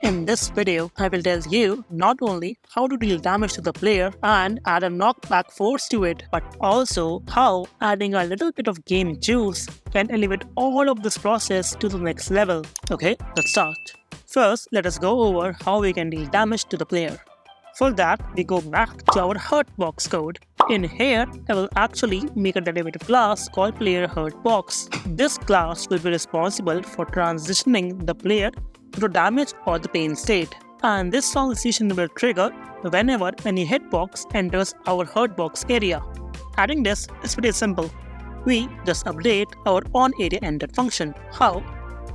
In this video, I will tell you not only how to deal damage to the player and add a knockback force to it, but also how adding a little bit of game juice can elevate all of this process to the next level. Okay, let's start. First, let us go over how we can deal damage to the player. For that, we go back to our Hurtbox code. In here, I will actually make a derivative class called player Hurtbox. This class will be responsible for transitioning the player to the damage or the pain state. And this transition will trigger whenever any hitbox enters our Hurtbox area. Adding this is pretty simple. We just update our onAreaEntered function. How?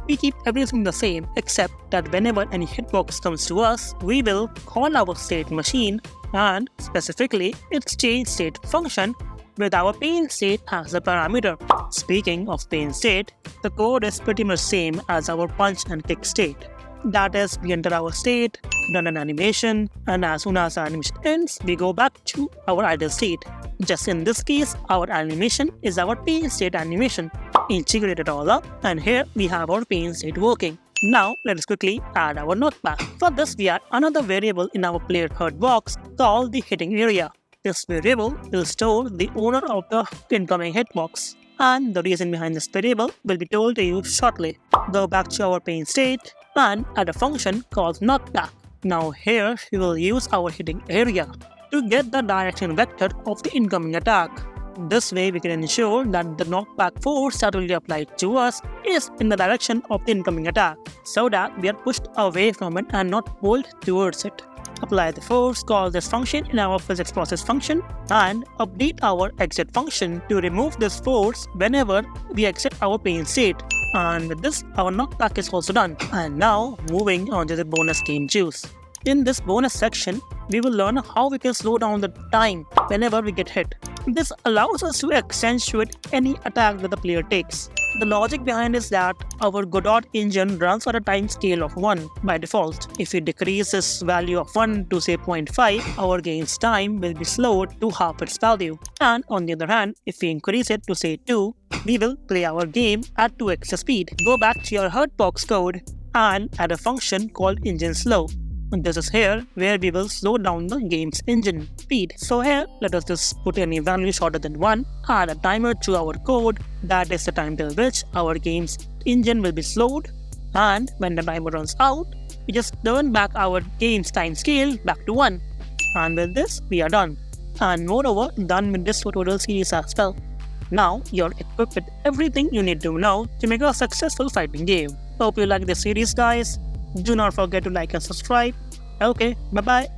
We keep everything the same except that whenever any hitbox comes to us, we will call our state machine and specifically its change state function with our pain state as a parameter. Speaking of pain state, the code is pretty much same as our punch and kick state. That is, we enter our state, run an animation, and as soon as the animation ends, we go back to our idle state. Just in this case, our animation is our pain state animation. Integrate it all up, and here we have our pain state working. Now, let us quickly add our knockback. For this, we add another variable in our player Hurtbox called the hitting area. This variable will store the owner of the incoming hitbox, and the reason behind this variable will be told to you shortly. Go back to our pain state and add a function called knockback. Now here we will use our hitting area to get the direction vector of the incoming attack. This way we can ensure that the knockback force that will be applied to us is in the direction of the incoming attack, so that we are pushed away from it and not pulled towards it. Apply the force, call this function in our physics process function, and update our exit function to remove this force whenever we exit our pain state. And with this, our knockback is also done. And now, moving on to the bonus game juice. In this bonus section, we will learn how we can slow down the time whenever we get hit. This allows us to accentuate any attack that the player takes. The logic behind is that our Godot engine runs at a time scale of 1 by default. If we decrease this value of 1 to say 0.5, our game's time will be slowed to half its value. And on the other hand, if we increase it to say 2, we will play our game at 2x the speed. Go back to your Hurtbox code and add a function called engine slow. This is here where we will slow down the game's engine speed. So here, let us just put any value shorter than 1, add a timer to our code, that is the time till which our game's engine will be slowed, and when the timer runs out, we just turn back our game's time scale back to 1. And with this, we are done. And moreover, done with this tutorial series as well. Now, you're equipped with everything you need to know to make a successful fighting game. Hope you like this series, guys. Do not forget to like and subscribe. Okay, bye-bye.